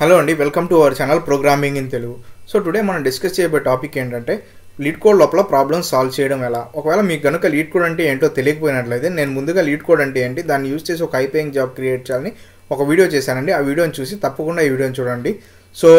Hello అండి, welcome to our channel programming in Telugu. So today మనం discuss చేయబోయే topic ఏంటంటే లీడ్ కోడ్ లోపల ప్రాబ్లమ్ సాల్వ్ చేయడం ఎలా. ఒకవేళ మీకు కనుక లీడ్ కోడ్ అంటే ఏంటో తెలియకపోయినట్లయితే నేను ముందుగా లీడ్ కోడ్ అంటే ఏంటి, దాన్ని యూజ్ చేసి ఒక హైపేయింగ్ జాబ్ క్రియేట్ చేయాలని ఒక వీడియో చేశానండి. ఆ వీడియోని చూసి తప్పకుండా ఈ వీడియోని చూడండి. సో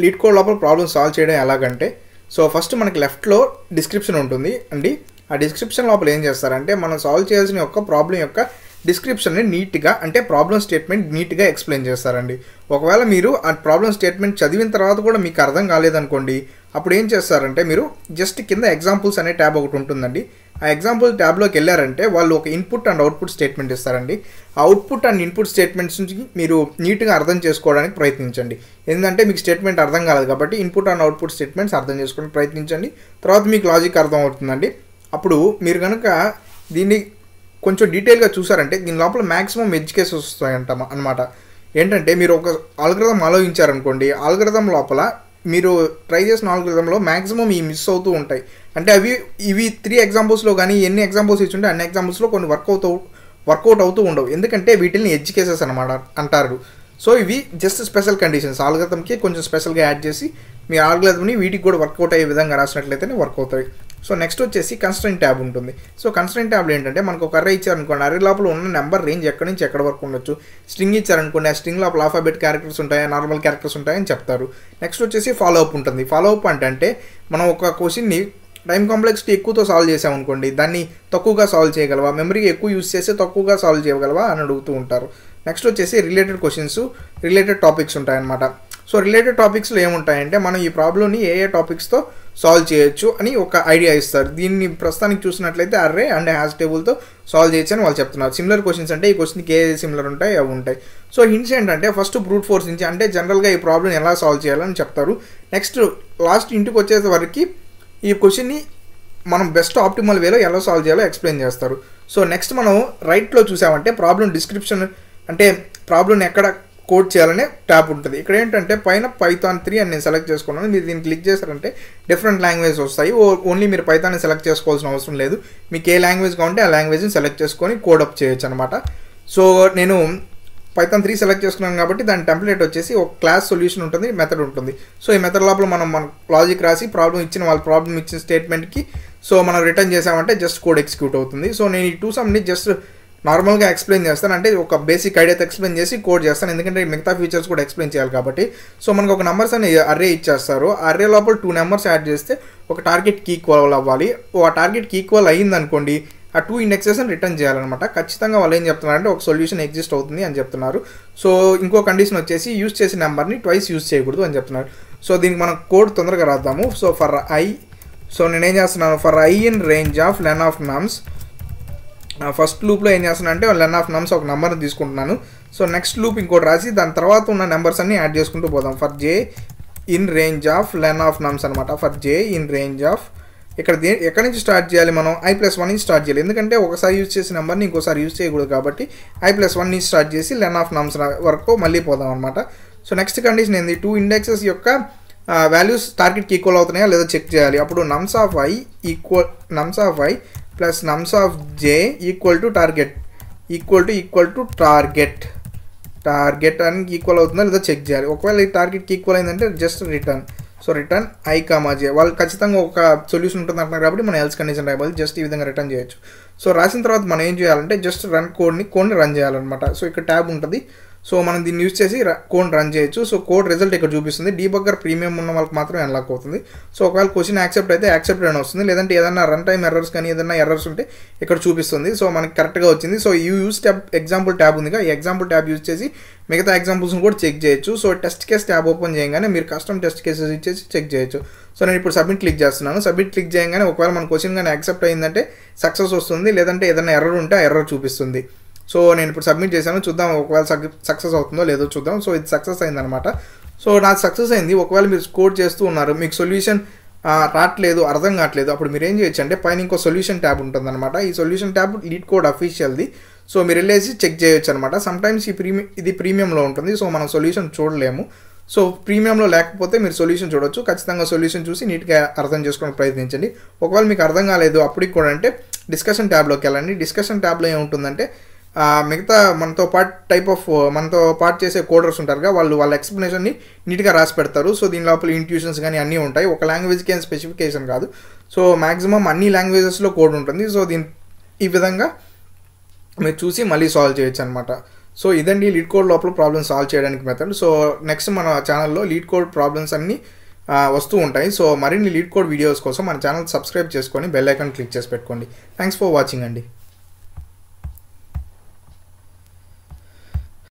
లీడ్ కోడ్ లోపల ప్రాబ్లమ్ సాల్వ్ చేయడం ఎలాగంటే, సో ఫస్ట్ మనకి లెఫ్ట్లో డిస్క్రిప్షన్ ఉంటుంది అండి. ఆ డిస్క్రిప్షన్ లోపల ఏం చేస్తారంటే మనం సాల్వ్ చేయాల్సిన యొక్క ప్రాబ్లం యొక్క డిస్క్రిప్షన్ని నీట్గా అంటే ప్రాబ్లం స్టేట్మెంట్ నీట్గా ఎక్స్ప్లెయిన్ చేస్తారండి. ఒకవేళ మీరు ఆ ప్రాబ్లం స్టేట్మెంట్ చదివిన తర్వాత కూడా మీకు అర్థం కాలేదనుకోండి, అప్పుడు ఏం చేస్తారంటే మీరు జస్ట్ కింద ఎగ్జాంపుల్స్ అనే ట్యాబ్ ఒకటి ఉంటుందండి. ఆ ఎగ్జాంపుల్ ట్యాబ్లోకి వెళ్ళారంటే వాళ్ళు ఒక ఇన్పుట్ అండ్ అవుట్పుట్ స్టేట్మెంట్ ఇస్తారండి. ఆ అవుట్పుట్ అండ్ ఇన్పుట్ స్టేట్మెంట్స్ నుంచి మీరు నీట్గా అర్థం చేసుకోవడానికి ప్రయత్నించండి. ఎందుకంటే మీకు స్టేట్మెంట్ అర్థం కాలేదు కాబట్టి ఇన్పుట్ అండ్ అవుట్పుట్ స్టేట్మెంట్స్ అర్థం చేసుకోవడానికి ప్రయత్నించండి. తర్వాత మీకు లాజిక్ అర్థం అవుతుందండి. అప్పుడు మీరు కనుక దీన్ని కొంచెం డీటెయిల్గా చూసారంటే దీని లోపల మ్యాక్సిమం ఎడ్జ్ కేసెస్ వస్తాయంట అనమాట. ఏంటంటే మీరు ఒక ఆల్గరిథం ఆలోచించారనుకోండి, ఆల్గరిథం లోపల మీరు ట్రై చేసిన ఆల్గరిథంలో మ్యాక్సిమం ఈ మిస్ అవుతూ ఉంటాయి. అంటే ఇవి 3 ఎగ్జాంపుల్స్లో కానీ ఎన్ని ఎగ్జాంపుల్స్ ఇచ్చుంటే అన్ని ఎగ్జాంపుల్స్లో కొన్ని వర్కౌట్ అవుతూ ఉండవు. ఎందుకంటే వీటిని ఎడ్జ్ కేసెస్ అనమాట అంటారు. సో ఇవి జస్ట్ స్పెషల్ కండిషన్స్, ఆల్గరిథంకి కొంచెం స్పెషల్గా యాడ్ చేసి మీ ఆల్గరిథంని వీటికి కూడా వర్కౌట్ అయ్యే విధంగా రాసినట్లయితేనే వర్క్ అవుతాయి. సో నెక్స్ట్ వచ్చేసి కన్స్ట్రెంట్ ట్యాబ్ ఉంటుంది. సో కన్స్ట్రెంట్ ట్యాబ్లో ఏంటంటే మనకు ఒక అర్రే ఇచ్చారనుకోండి, అర్రే లోపల ఉన్న నెంబర్ రేంజ్ ఎక్కడి నుంచి ఎక్కడ వరకు ఉండొచ్చు. స్ట్రింగ్ ఇచ్చారనుకోండి, ఆ స్ట్రింగ్ లోపల ఆల్ఫాబెట్ క్యారెక్టర్స్ ఉంటాయా, నార్మల్ క్యారెక్టర్స్ ఉంటాయని చెప్తారు. నెక్స్ట్ వచ్చేసి ఫాలో అప్ ఉంటుంది. ఫాలో అప్ అంటే మనం ఒక క్వశ్చన్ని టైం కాంప్లెక్సిటీ ఎక్కువతో సాల్వ్ చేసామనుకోండి, దాన్ని తక్కువగా సాల్వ్ చేయగలవా, మెమరీకి ఎక్కువ యూజ్ చేస్తే తక్కువగా సాల్వ్ చేయగలవా అని అడుగుతూ ఉంటారు. నెక్స్ట్ వచ్చేసి రిలేటెడ్ క్వశ్చన్స్, రిలేటెడ్ టాపిక్స్ ఉంటాయన్నమాట. సో రిలేటెడ్ టాపిక్స్లో ఏముంటాయంటే మనం ఈ ప్రాబ్లమ్ని ఏ టాపిక్స్తో సాల్వ్ చేయొచ్చు అని ఒక ఐడియా ఇస్తారు. దీన్ని ప్రస్తుతానికి చూసినట్లయితే అర్రే అండ్ హ్యాష్ టేబుల్తో సాల్వ్ చేయొచ్చు అని వాళ్ళు చెప్తున్నారు. సిమిలర్ క్వశ్చన్స్ అంటే ఈ క్వశ్చన్కి ఏ సిమిలర్ ఉంటాయి అవి ఉంటాయి. సో హింట్స్ ఏంటంటే ఫస్ట్ బ్రూట్ ఫోర్స్ నుంచి అంటే జనరల్గా ఈ ప్రాబ్లమ్ ఎలా సాల్వ్ చేయాలని చెప్తారు. నెక్స్ట్ లాస్ట్ ఇంటికి వచ్చేసే వరకు ఈ క్వశ్చన్ని మనం బెస్ట్ ఆప్టిమల్ వేలో ఎలా సాల్వ్ చేయాలో ఎక్స్ప్లెయిన్ చేస్తారు. సో నెక్స్ట్ మనం రైట్లో చూసామంటే ప్రాబ్లం డిస్క్రిప్షన్ అంటే ప్రాబ్లమ్ని ఎక్కడ కోడ్ చేయాలనే ట్యాబ్ ఉంటుంది. ఇక్కడ ఏంటంటే పైన పైథాన్ 3 అని నేను సెలెక్ట్ చేసుకున్నాను. మీరు దీన్ని క్లిక్ చేశారంటే డిఫరెంట్ లాంగ్వేజ్ వస్తాయి. ఓన్లీ మీరు పైథాన్ని సెలెక్ట్ చేసుకోవాల్సిన అవసరం లేదు. మీకు ఏ లాంగ్వేజ్ కావాలంటే ఆ లాంగ్వేజ్ని సెలెక్ట్ చేసుకొని కోడ్ అప్ చేయొచ్చు అనమాట. సో నేను పైథాన్ 3 సెలెక్ట్ చేసుకున్నాను కాబట్టి దాని టెంప్లెట్ వచ్చేసి ఒక క్లాస్ సొల్యూషన్ ఉంటుంది, మెథడ్ ఉంటుంది. సో ఈ మెథడ్ లోపల మన లాజిక్ రాసి ప్రాబ్లం ఇచ్చిన స్టేట్మెంట్కి సో మనం రిటర్న్ చేసామంటే జస్ట్ కోడ్ ఎగ్జిక్యూట్ అవుతుంది. సో నేను ఈ 2 సమ్ని జస్ట్ నార్మల్గా ఎక్స్ప్లెయిన్ చేస్తాను, అంటే ఒక బేసిక్ ఐడియాతో ఎక్స్ప్లెయిన్ చేసి కోడ్ చేస్తాను, ఎందుకంటే మిగతా ఫీచర్స్ కూడా ఎక్స్ప్లెయిన్ చేయాలి కాబట్టి. సో మనకు ఒక నెంబర్స్ అని అర్రే ఇచ్చేస్తారు. ఆ అర్రే లోపల 2 నెంబర్స్ యాడ్ చేస్తే ఒక టార్గెట్కి ఈక్వల్ అవ్వాలి. ఆ టార్గెట్కి ఈక్వల్ అయ్యిందనుకోండి ఆ 2 ఇండెక్సెస్ని రిటర్న్ చేయాలన్నమాట. ఖచ్చితంగా వాళ్ళు ఏం చెప్తున్నారంటే ఒక సొల్యూషన్ ఎగ్జిస్ట్ అవుతుంది అని చెప్తున్నారు. సో ఇంకో కండిషన్ వచ్చేసి యూజ్ చేసిన నెంబర్ని ట్వైస్ యూజ్ చేయకూడదు అని చెప్తున్నారు. సో దీనికి మనం కోడ్ తొందరగా రాద్దాము. సో ఫర్ ఐ, సో నేనేం చేస్తున్నాను, for i in range of len of nums, first లూప్లో ఏం చేస్తున్నా అంటే లెన్ ఆఫ్ నమ్స్ ఒక నెంబర్ని తీసుకుంటున్నాను. సో నెక్స్ట్ లూప్ ఇంకోటి రాసి దాని తర్వాత ఉన్న నెంబర్స్ అన్ని యాడ్ చేసుకుంటూ పోదాం. For j in range of len of nums అనమాట. For j in range of ఇక్కడ ఎక్కడి నుంచి స్టార్ట్ చేయాలి, మనం i+1 నుంచి స్టార్ట్ చేయాలి. ఎందుకంటే ఒకసారి యూజ్ చేసిన నెంబర్ని ఇంకోసారి యూజ్ చేయకూడదు కాబట్టి i+1 నుంచి స్టార్ట్ చేసి లెన్ ఆఫ్ నమ్స్ వరకు మళ్ళీ పోదాం అనమాట. సో నెక్స్ట్ కండిషన్ ఏంది, 2 ఇండెక్సెస్ యొక్క వాల్యూస్ టార్గెట్కి ఈక్వల్ అవుతున్నాయా లేదా చెక్ చేయాలి. అప్పుడు నమ్స్ of i plus నమ్స్ of j equal to target అని ఈక్వల్ అవుతుందా లేదా చెక్ చేయాలి. ఒకవేళ ఈ టార్గెట్కి ఈక్వల్ అయిందంటే just return. So return i, j వాళ్ళు ఖచ్చితంగా ఒక సొల్యూషన్ ఉంటుంది అంటున్నారు కాబట్టి మనం ఎల్స్ కండిషన్ రాయాలి. జస్ట్ ఈ విధంగా రిటర్న్ చేయొచ్చు. సో రాసిన తర్వాత మనం ఏం చేయాలంటే జస్ట్ కోడ్ని రన్ చేయాలన్నమాట. సో ఇక్కడ ట్యాబ్ ఉంటుంది. సో మనం దీన్ని యూజ్ చేసి కోడ్ రన్ చేయొచ్చు. సో కోడ్ రిజల్ట్ ఇక్కడ చూపిస్తుంది. డీబగ్గర్ ప్రీమియం ఉన్న వాళ్ళకి మాత్రమే అన్లాక్ అవుతుంది. సో ఒకవేళ క్వశ్చన్ యాక్సెప్ట్ అయితే యాక్సెప్ట్ అని వస్తుంది, లేదంటే ఏదైనా రన్ టైమ్ ఎర్రర్స్ కానీ ఏదైనా ఎర్రర్స్ ఉంటే ఇక్కడ చూపిస్తుంది. సో మనకి కరెక్ట్గా వచ్చింది. సో యూజ్ ఎగ్జాంపుల్ ట్యాబ్ ఉందిగా, ఈ ఎగ్జాంపుల్ ట్యాబ్ యూజ్ చేసి మిగతా ఎగ్జాంపుల్స్ని కూడా చెక్ చేయొచ్చు. So test case tab open చేయగానే మీరు కస్టమ్ టెస్ట్ కేసెస్ ఇచ్చేసి చెక్ చేయొచ్చు. సో నేను ఇప్పుడు సబ్మిట్ క్లిక్ చేస్తున్నాను. సబ్మిట్ క్లిక్ చేయగానే ఒకవేళ మన క్వశ్చన్ కానీ యాక్సెప్ట్ అయిందంటే సక్సెస్ వస్తుంది, లేదంటే ఏదైనా ఎర్రర్ ఉంటే ఆ ఎర్రర్ చూపిస్తుంది. సో నేను ఇప్పుడు సబ్మిట్ చేశాను, చూద్దాం ఒకవేళ సక్సెస్ అవుతుందో లేదో చూద్దాం. సో ఇది సక్సెస్ అయిందనమాట. సో నాకు సక్సెస్ అయింది. ఒకవేళ మీరు కోడ్ చేస్తూ ఉన్నారు, మీకు సొల్యూషన్ రావట్లేదు, అర్థం కావట్లేదు, అప్పుడు మీరు ఏం చేయొచ్చు అంటే పైన ఇంకో సొల్యూషన్ ట్యాబ్ ఉంటుందన్నమాట. ఈ సొల్యూషన్ ట్యాబ్ లీడ్ కోడ్ అఫీషియల్ది. సో మీరు వెళ్ళేసి చెక్ చేయొచ్చు అనమాట. సమ్టైమ్స్ ఇది ప్రీమియంలో ఉంటుంది. సో మనం సొల్యూషన్ చూడలేము. సో ప్రీమియంలో లేకపోతే మీరు సొల్యూషన్ చూడొచ్చు. ఖచ్చితంగా సొల్యూషన్ చూసి నీట్గా అర్థం చేసుకోవడానికి ప్రయత్నించండి. ఒకవేళ మీకు అర్థం కాలేదు అప్పటికి కూడా అంటే డిస్కషన్ ట్యాబ్లోకి వెళ్ళండి. డిస్కషన్ ట్యాబ్లో ఏముంటుందంటే మిగతా మనతో పాటు చేసే కోడర్స్ ఉంటారుగా, వాళ్ళ ఎక్స్ప్లెనేషన్ని నీట్గా రాసి పెడతారు. సో దీని లోపల ఇంట్యూషన్స్ కానీ అన్నీ ఉంటాయి. ఒక లాంగ్వేజ్కి ఏం స్పెసిఫికేషన్ కాదు. సో మ్యాక్సిమం అన్ని లాంగ్వేజెస్లో కోడ్ ఉంటుంది. సో ఈ విధంగా మీరు చూసి మళ్ళీ సాల్వ్ చేయొచ్చు అనమాట. సో ఇదండి లీడ్ కోడ్ లోపల ప్రాబ్లమ్స్ సాల్వ్ చేయడానికి మెథడ్. సో నెక్స్ట్ మన ఛానల్లో లీడ్ కోడ్ ప్రాబ్లమ్స్ అన్నీ వస్తూ ఉంటాయి. సో మరిన్ని లీడ్ కోడ్ వీడియోస్ కోసం మన ఛానల్ సబ్స్క్రైబ్ చేసుకొని బెల్ ఐకాన్ క్లిక్ చేసి పెట్టుకోండి. థ్యాంక్స్ ఫర్ వాచింగ్ అండి.